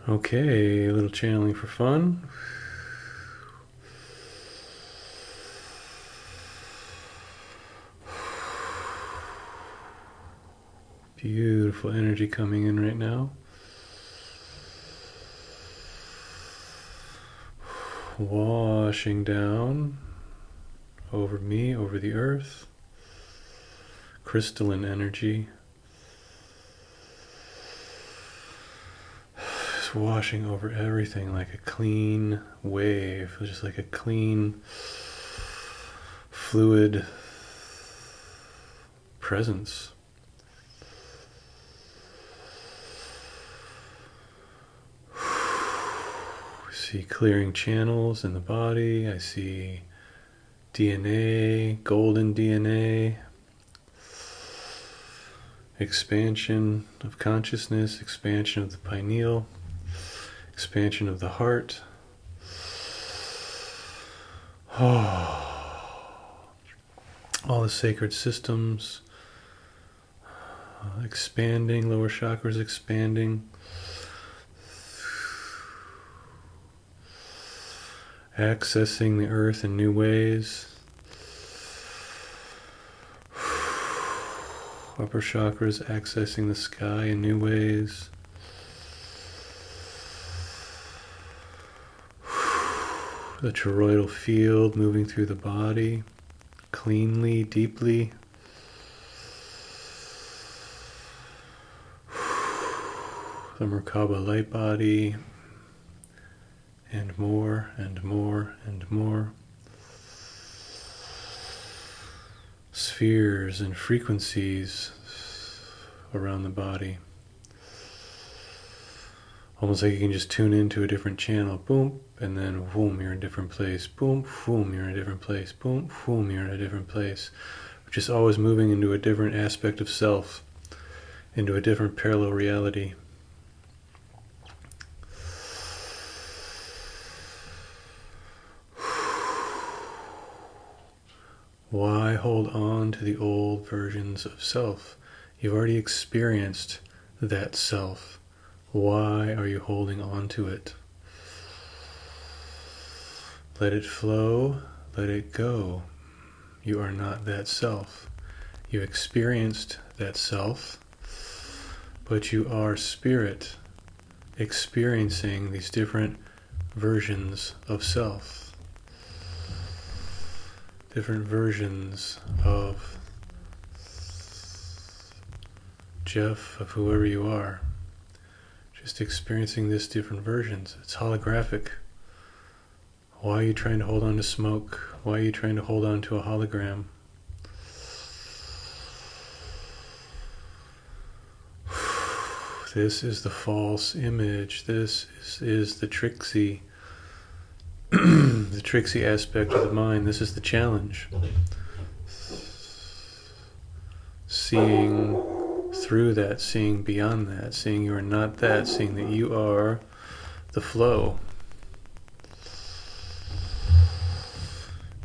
Okay, a little channeling for fun. Beautiful energy coming in right now. Washing down over me, over the earth. Crystalline energy. Just washing over everything like a clean wave, just like a clean, fluid presence. I see clearing channels in the body. I see DNA, golden DNA, expansion of consciousness, expansion of the pineal, expansion of the heart. All the sacred systems expanding, lower chakras expanding. Accessing the earth in new ways. Upper chakras accessing the sky in new ways. The toroidal field moving through the body, cleanly, deeply. The Merkaba light body, and more and more and more. Spheres and frequencies around the body. Almost like you can just tune into a different channel. Boom, and then boom, you're in a different place. Boom, boom, you're in a different place. Boom, boom, you're in a different place. Just always moving into a different aspect of self, into a different parallel reality. Why hold on to the old versions of self? You've already experienced that self. Why are you holding on to it? Let it flow, let it go. You are not that self. You experienced that self, but you are spirit experiencing these different versions of self. Different versions of Jeff, of whoever you are. Just experiencing these different versions. It's holographic. Why are you trying to hold on to smoke? Why are you trying to hold on to a hologram? This is the false image. This is the tricksy the tricksy aspect of the mind. This is the challenge. Seeing through that, seeing beyond that, seeing you are not that, seeing that you are the flow.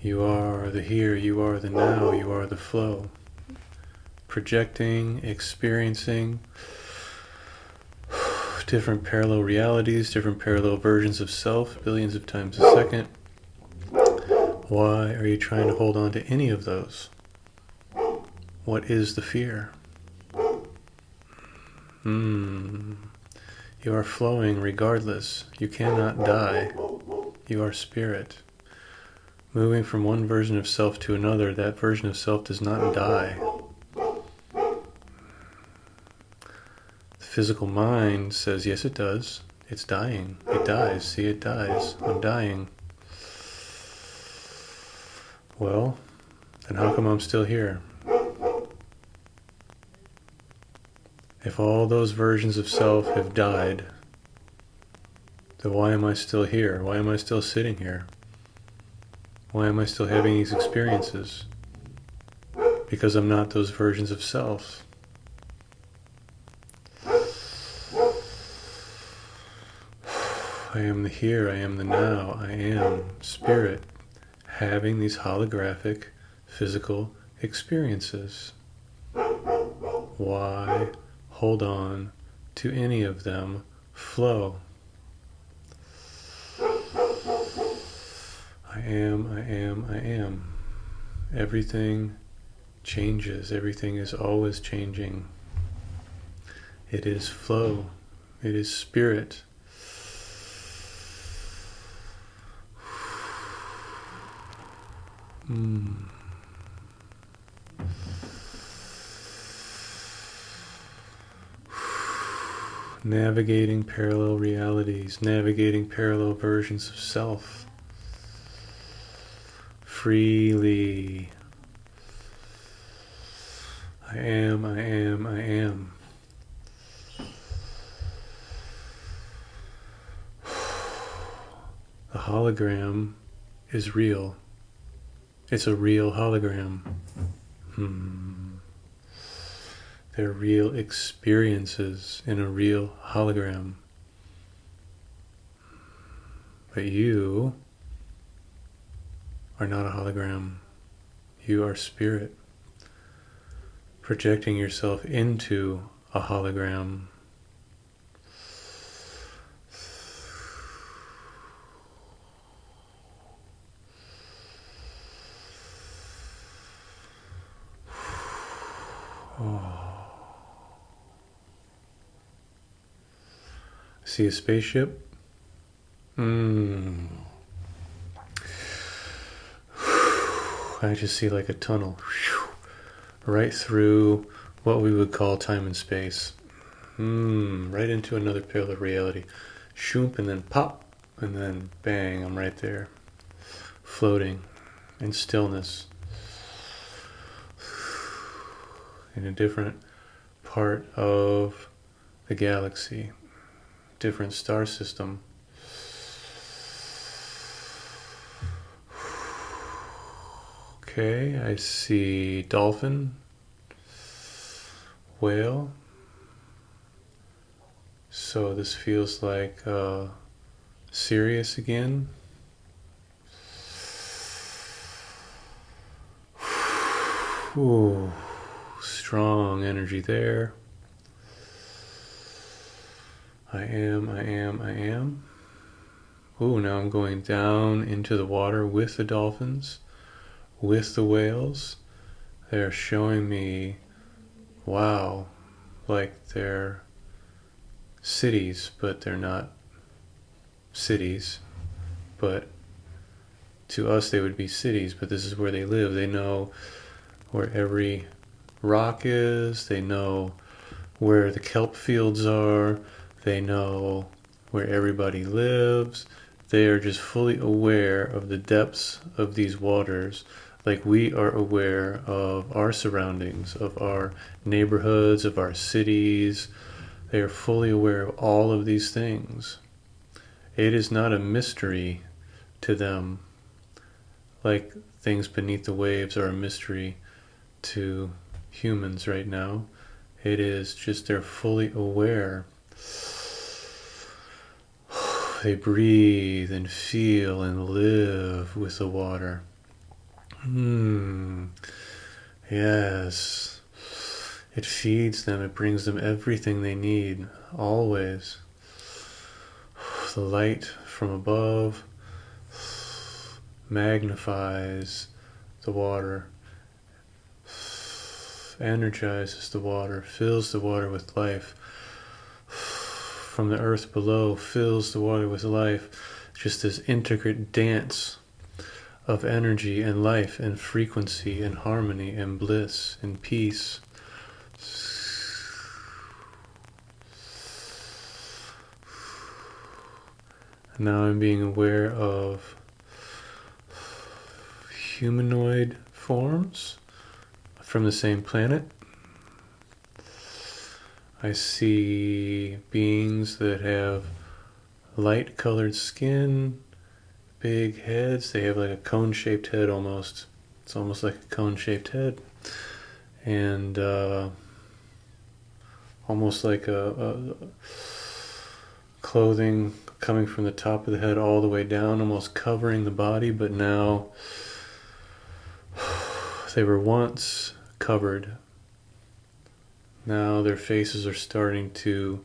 You are the here, you are the now, you are the flow. Projecting, experiencing different parallel realities, different parallel versions of self, billions of times a second. Why are you trying to hold on to any of those? What is the fear? You are flowing regardless. You cannot die. You are spirit. Moving from one version of self to another, that version of self does not die. The physical mind says, yes, it does. It's dying. It dies. See, it dies. I'm dying. Well, then how come I'm still here? If all those versions of self have died, then why am I still here? Why am I still sitting here? Why am I still having these experiences? Because I'm not those versions of self. I am the here, I am the now, I am spirit, having these holographic physical experiences. Why hold on to any of them? Flow. I am, I am, I am. Everything changes. Everything is always changing. It is flow. It is spirit. Navigating parallel realities, navigating parallel versions of self freely. I am, I am, I am. The hologram is real. It's a real hologram. They're real experiences in a real hologram. But you are not a hologram. You are spirit, projecting yourself into a hologram. See a spaceship? I just see like a tunnel right through what we would call time and space. Right into another parallel reality. Shoop, and then pop, and then bang, I'm right there. Floating in stillness. In a different part of the galaxy. Different star system. Okay, I see dolphin, whale. So this feels like Sirius again. Ooh, strong energy there. I am, I am, I am. Ooh, now I'm going down into the water with the dolphins, with the whales. They're showing me, wow, like they're cities, but they're not cities. But to us, they would be cities, but this is where they live. They know where every rock is. They know where the kelp fields are. They know where everybody lives. They are just fully aware of the depths of these waters, like we are aware of our surroundings, of our neighborhoods, of our cities. They are fully aware of all of these things. It is not a mystery to them, like things beneath the waves are a mystery to humans right now. It is just they're fully aware. They breathe and feel and live with the water. Yes. It feeds them. It brings them everything they need, always. The light from above magnifies the water, energizes the water, fills the water with life. From the earth below fills the water with life. Just this intricate dance of energy and life and frequency and harmony and bliss and peace. Now I'm being aware of humanoid forms from the same planet. I see beings that have light colored skin, big heads. They have like a cone-shaped head almost. It's almost like a cone-shaped head. And almost like a clothing coming from the top of the head all the way down, almost covering the body, but now they were once covered. Now their faces are starting to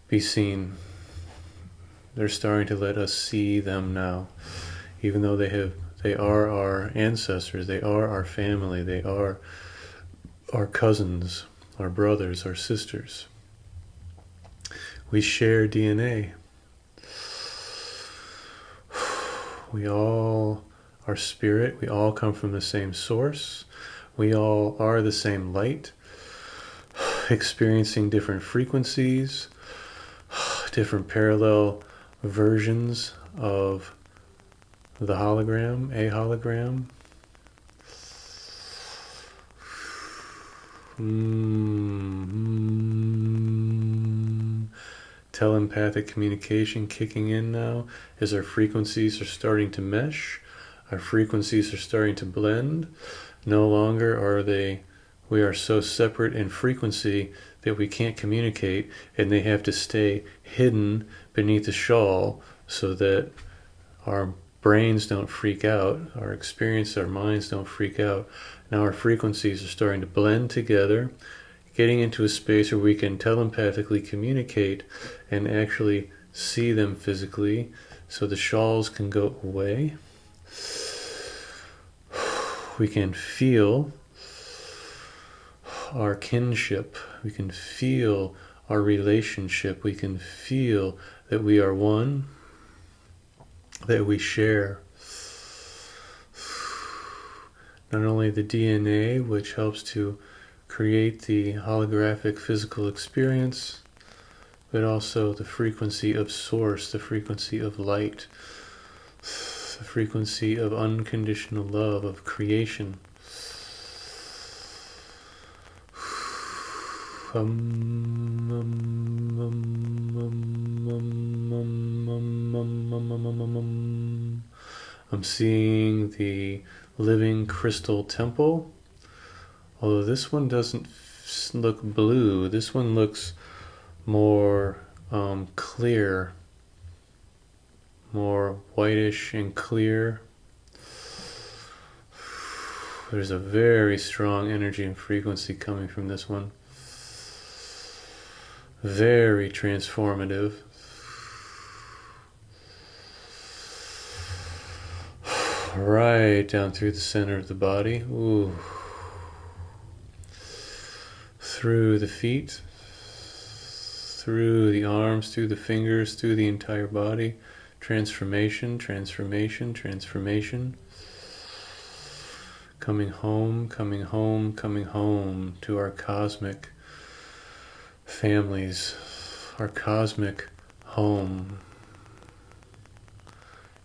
be seen. They're starting to let us see them now. even though they are our ancestors, they are our family, they are our cousins, our brothers, our sisters. We share DNA. We all are spirit. We all come from the same source. We all are the same light, experiencing different frequencies, different parallel versions of the hologram, a hologram. Telepathic communication kicking in now as our frequencies are starting to mesh. Our frequencies are starting to blend. No longer we are so separate in frequency that we can't communicate, and they have to stay hidden beneath the shawl so that our brains don't freak out, our experience, our minds don't freak out. Now our frequencies are starting to blend together, getting into a space where we can telepathically communicate and actually see them physically, so the shawls can go away. We can feel our kinship. We can feel our relationship. We can feel that we are one, that we share not only the DNA, which helps to create the holographic physical experience, but also the frequency of source, the frequency of light, the frequency of unconditional love, of creation. I'm seeing the living crystal temple. Although this one doesn't look blue, this one looks more clear, more whitish and clear. There's a very strong energy and frequency coming from this one. Very transformative. Right down through the center of the body. Ooh. Through the feet, through the arms, through the fingers, through the entire body. Transformation, transformation, transformation. Coming home, coming home, coming home to our cosmic families, our cosmic home.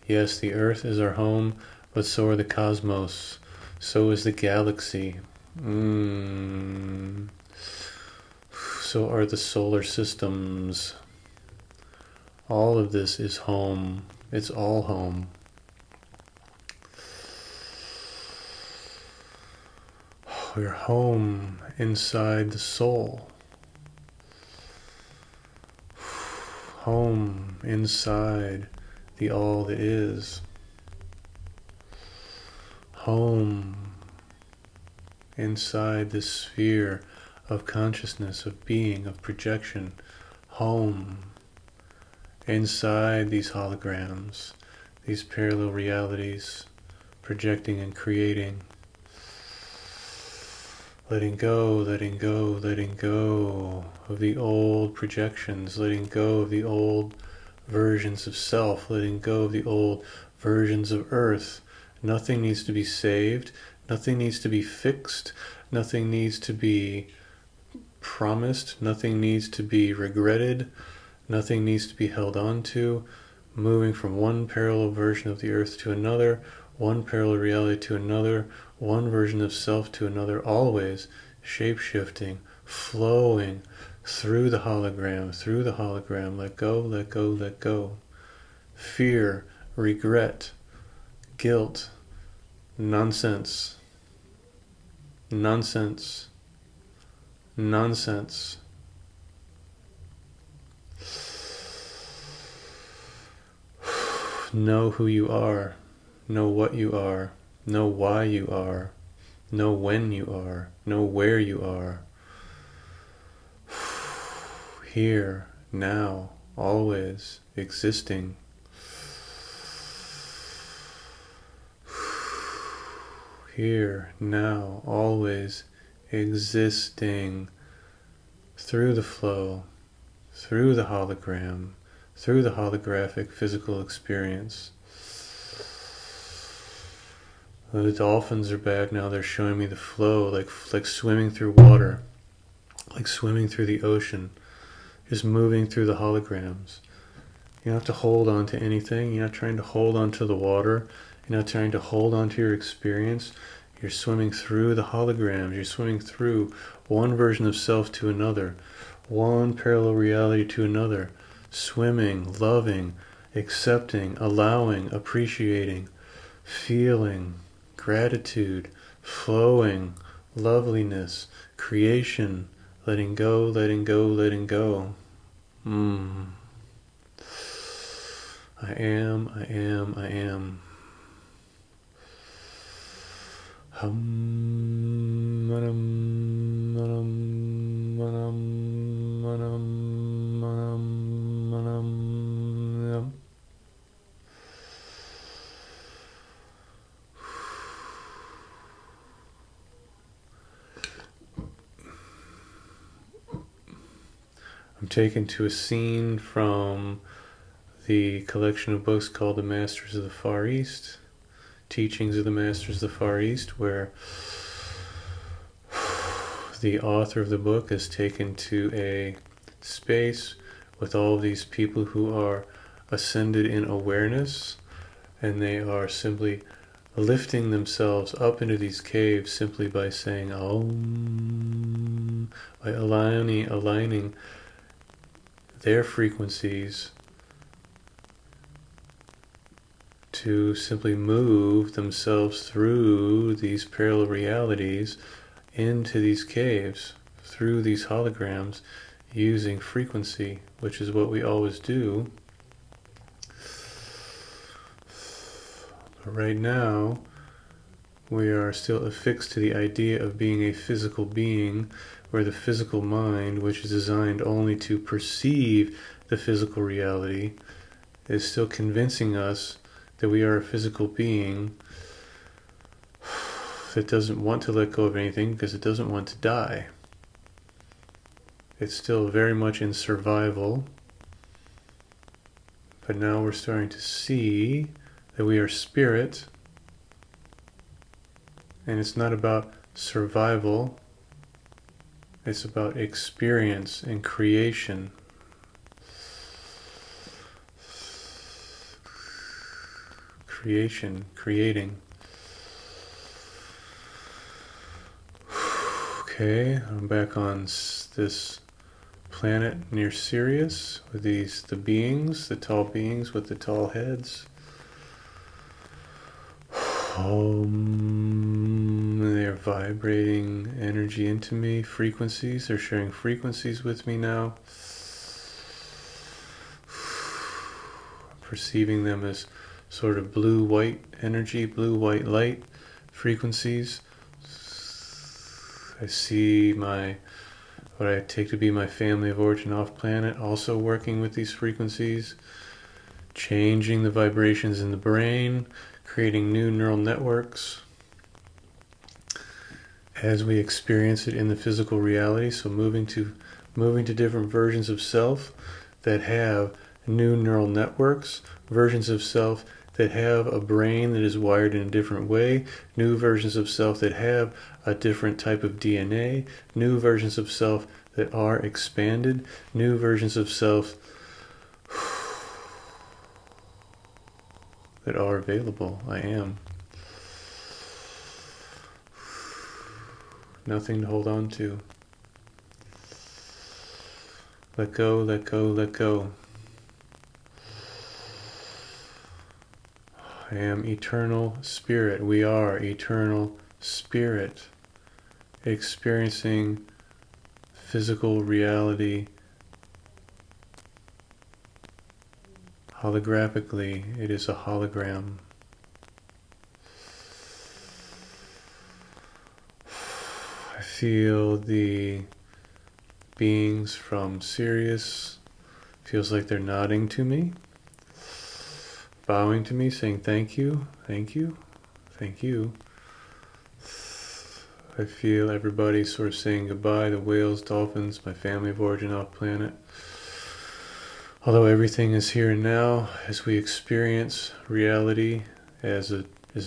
Yes, the earth is our home, but so are the cosmos. So is the galaxy. So are the solar systems. All of this is home. It's all home. We're home inside the soul. Home inside the all that is. Home inside the sphere of consciousness, of being, of projection. Home inside these holograms, these parallel realities, projecting and creating. Letting go, letting go, letting go of the old projections, letting go of the old versions of self, letting go of the old versions of earth. Nothing needs to be saved, nothing needs to be fixed, nothing needs to be promised, nothing needs to be regretted, nothing needs to be held on to. Moving from one parallel version of the earth to another, one parallel reality to another, one version of self to another, always shape-shifting, flowing through the hologram, through the hologram. Let go, let go, let go. Fear, regret, guilt, nonsense, nonsense, nonsense. Know who you are. Know what you are. Know why you are. Know when you are. Know where you are. Here, now, always, existing. here, now, always existing through the flow, through the hologram, through the holographic physical experience. The dolphins are back now. They're showing me the flow, like swimming through water, like swimming through the ocean, just moving through the holograms. You don't have to hold on to anything. You're not trying to hold on to the water. You're not trying to hold on to your experience. You're swimming through the holograms. You're swimming through one version of self to another, one parallel reality to another, swimming, loving, accepting, allowing, appreciating, feeling, gratitude, flowing, loveliness, creation, letting go, letting go, letting go. I am, I am, I am. Hum, manam, manam, manam, manam, manam, manam. I'm taken to a scene from the collection of books called The Masters of the Far East, Teachings of the Masters of the Far East, where the author of the book is taken to a space with all of these people who are ascended in awareness, and they are simply lifting themselves up into these caves simply by saying Om, by aligning their frequencies to simply move themselves through these parallel realities into these caves, through these holograms, using frequency, which is what we always do. But right now, we are still affixed to the idea of being a physical being, where the physical mind, which is designed only to perceive the physical reality, is still convincing us that we are a physical being that doesn't want to let go of anything because it doesn't want to die. It's still very much in survival, but now we're starting to see that we are spirit, and it's not about survival, it's about experience and creation. Creating. Okay, I'm back on this planet near Sirius with the beings, the tall beings with the tall heads. They're vibrating energy into me, frequencies. They're sharing frequencies with me now. Perceiving them as sort of blue-white energy, blue-white light frequencies. I see what I take to be my family of origin off planet also working with these frequencies, changing the vibrations in the brain, creating new neural networks as we experience it in the physical reality. So moving to different versions of self that have new neural networks, versions of self that have a brain that is wired in a different way, new versions of self that have a different type of DNA, new versions of self that are expanded, new versions of self that are available. I am. Nothing to hold on to. Let go, let go, let go. I am eternal spirit. We are eternal spirit, experiencing physical reality holographically. It is a hologram. I feel the beings from Sirius. Feels like they're nodding to me, bowing to me, saying thank you, thank you, thank you. I feel everybody sort of saying goodbye, the whales, dolphins, my family of origin off planet. Although everything is here and now, as we experience reality as a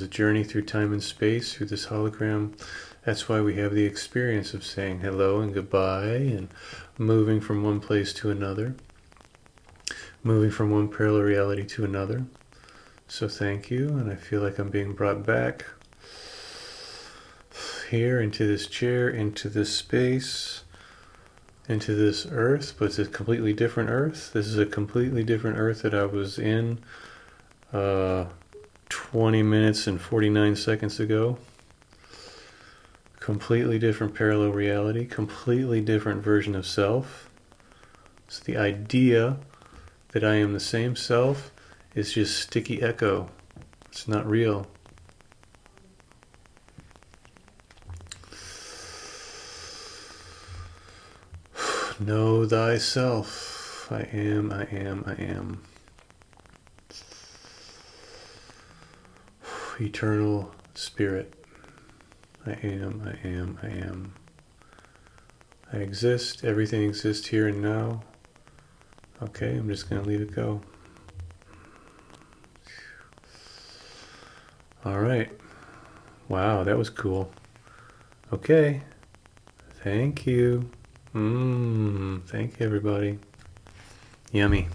journey through time and space, through this hologram, that's why we have the experience of saying hello and goodbye and moving from one place to another, moving from one parallel reality to another. So thank you, and I feel like I'm being brought back here into this chair, into this space, into this earth, but it's a completely different earth. This is a completely different earth that I was in 20 minutes and 49 seconds ago. Completely different parallel reality, completely different version of self. So the idea that I am the same self is just sticky echo. It's not real. Know thyself. I am, I am, I am. Eternal spirit. I am, I am, I am. I exist. Everything exists here and now. Okay, I'm just going to leave it go. All right. Wow, that was cool. Okay. Thank you. Thank you, everybody. Yummy.